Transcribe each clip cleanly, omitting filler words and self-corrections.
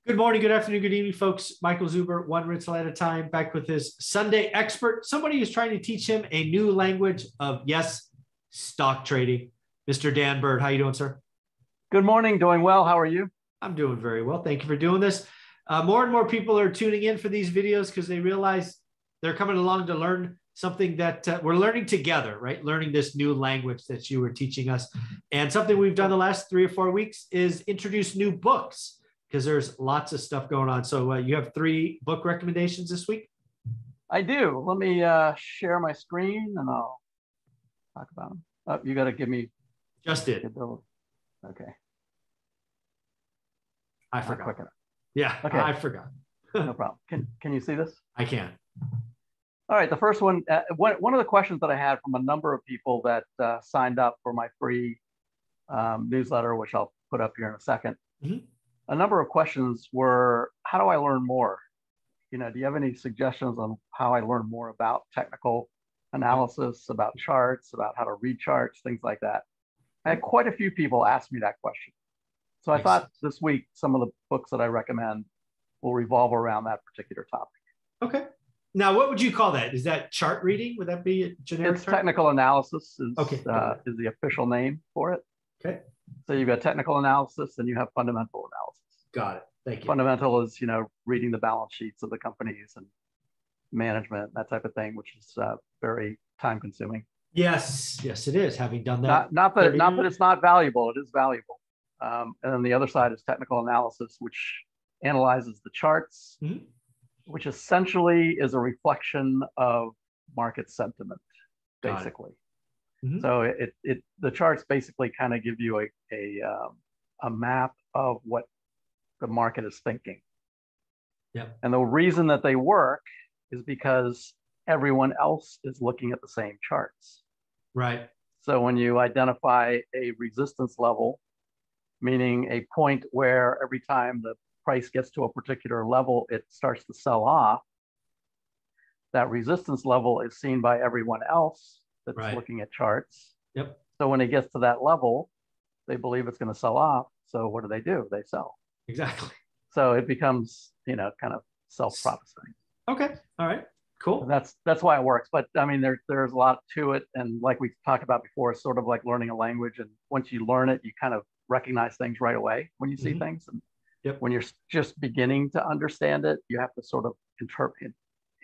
Good morning, good afternoon, good evening, folks. Michael Zuber, one rental at a time, back with his Sunday expert, somebody who's trying to teach him a new language of, yes, stock trading. Mr. Dan Bird, how you doing, sir? Good morning, doing well. How are you? I'm doing very well. Thank you for doing this. More and more people are tuning in for these videos because they realize they're coming along to learn something that we're learning together, right? Learning this new language that you were teaching us. And something we've done the last 3 or 4 weeks is introduce new books, because there's lots of stuff going on. So you have 3 book recommendations this week? I do. Let me share my screen and I'll talk about them. Oh, you got to give me. Just did. Okay. I forgot. Yeah, okay. I forgot. No problem. Can you see this? I can. All right. The first one, one of the questions that I had from a number of people that signed up for my free newsletter, which I'll put up here in a second. Mm-hmm. A number of questions were, how do I learn more? Do you have any suggestions on how I learn more about technical analysis, about charts, about how to read charts, things like that? I had quite a few people ask me that question. So I thought this week, some of the books that I recommend will revolve around that particular topic. Okay. Now, what would you call that? Is that chart reading? Would that be a generic term? Term? Technical analysis is the official name for it. Okay. So you've got technical analysis and you have fundamental analysis. Got it. Thank you. Fundamental is, reading the balance sheets of the companies and management, that type of thing, which is very time consuming. Yes, it is. Having done that. Not that it's not valuable. It is valuable. And then the other side is technical analysis, which analyzes the charts, mm-hmm. which essentially is a reflection of market sentiment, basically. Mm-hmm. So the charts basically kind of give you a map of what the market is thinking. Yep. And the reason that they work is because everyone else is looking at the same charts. Right. So when you identify a resistance level, meaning a point where every time the price gets to a particular level, it starts to sell off, that resistance level is seen by everyone else that's looking at charts. Yep. So when it gets to that level, they believe it's going to sell off. So what do? They sell. Exactly. So it becomes, kind of self-prophesying. Okay. All right. Cool. And that's why it works. But I mean, there's a lot to it. And like we talked about before, it's sort of like learning a language. And once you learn it, you kind of recognize things right away when you see mm-hmm. things. And when you're just beginning to understand it, you have to sort of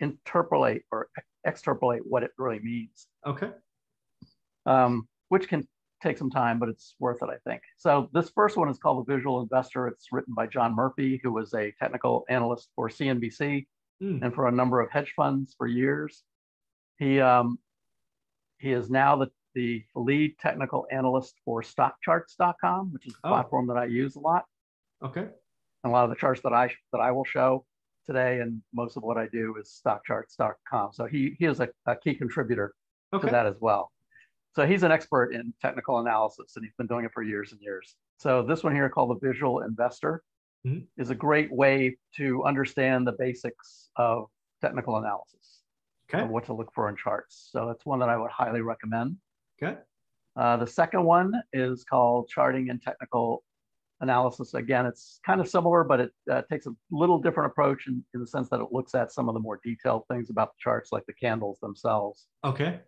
interpolate or extrapolate what it really means. Okay. Which can take some time, but it's worth it, I think. So this first one is called The Visual Investor. It's written by John Murphy, who was a technical analyst for CNBC and for a number of hedge funds for years. He is now the lead technical analyst for stockcharts.com, which is a platform that I use a lot. Okay. And a lot of the charts that I will show today, and most of what I do is stockcharts.com. So he is a key contributor to that as well. So he's an expert in technical analysis, and he's been doing it for years and years. So this one here, called The Visual Investor, mm-hmm. is a great way to understand the basics of technical analysis, of what to look for in charts. So it's one that I would highly recommend. Okay. The second one is called Charting and Technical Analysis. Again, it's kind of similar, but it takes a little different approach in the sense that it looks at some of the more detailed things about the charts, like the candles themselves. Okay.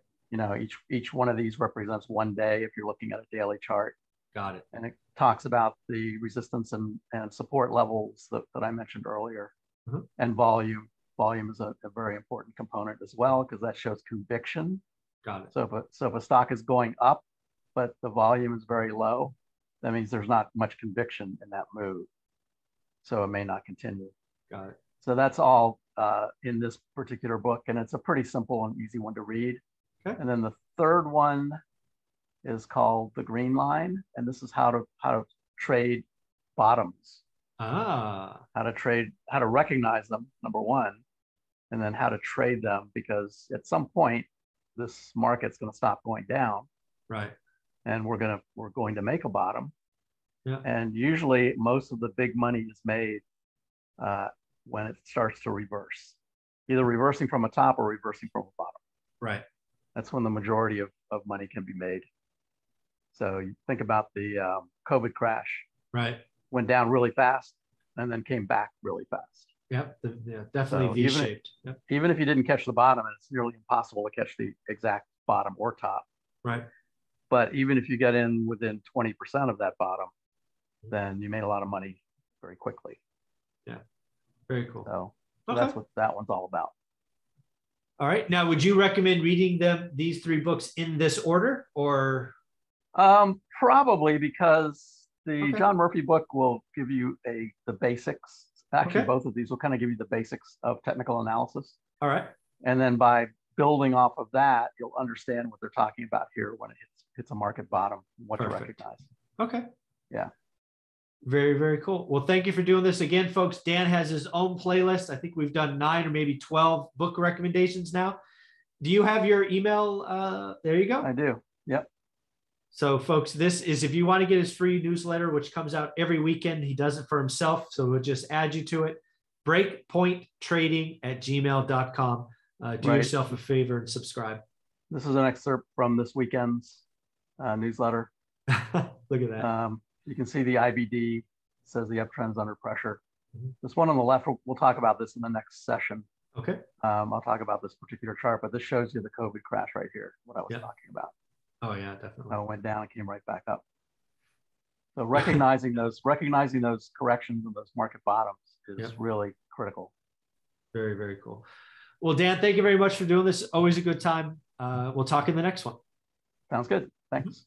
Each one of these represents one day if you're looking at a daily chart. Got it. And it talks about the resistance and support levels that I mentioned earlier. Mm-hmm. And volume. Volume is a very important component as well, because that shows conviction. Got it. So if a stock is going up, but the volume is very low, that means there's not much conviction in that move. So it may not continue. Got it. So that's all in this particular book, and it's a pretty simple and easy one to read. Okay. And then the third one is called The Green Line, and this is how to trade bottoms. How to recognize them, number one, and then how to trade them, because at some point this market's going to stop going down. Right. And we're going to make a bottom. Yeah. And usually most of the big money is made when it starts to reverse, either reversing from a top or reversing from a bottom. Right. That's when the majority of money can be made. So you think about the COVID crash. Right. Went down really fast. and then came back really fast. Yep, yeah, definitely So V-shaped. Yep. Even if you didn't catch the bottom, and it's nearly impossible to catch the exact bottom or top. Right. But even if you get in within 20% of that bottom, then you made a lot of money very quickly. Yeah, very cool. So okay. That's what that one's all about. All right. Now, would you recommend reading these 3 books in this order, or? Probably, because the John Murphy book will give you the basics. Actually, both of these will kind of give you the basics of technical analysis. All right. And then by building off of that, you'll understand what they're talking about here when it hits a market bottom, what to recognize. Okay. Yeah. Very, very cool. Well, thank you for doing this again, folks. Dan has his own playlist. I think we've done 9 or maybe 12 book recommendations now. Do you have your email? There you go. I do. Yep. So, folks, this is if you want to get his free newsletter, which comes out every weekend. He does it for himself, so we'll just add you to it. breakpointtrading@gmail.com. Do yourself a favor and subscribe. This is an excerpt from this weekend's newsletter. Look at that. You can see the IBD says the uptrend's under pressure. This one on the left, we'll talk about this in the next session. Okay. I'll talk about this particular chart, but this shows you the COVID crash right here, what I was talking about. Oh yeah, definitely. It went down and came right back up. So recognizing those corrections and those market bottoms is really critical. Very, very cool. Well, Dan, thank you very much for doing this. Always a good time. We'll talk in the next one. Sounds good. Thanks.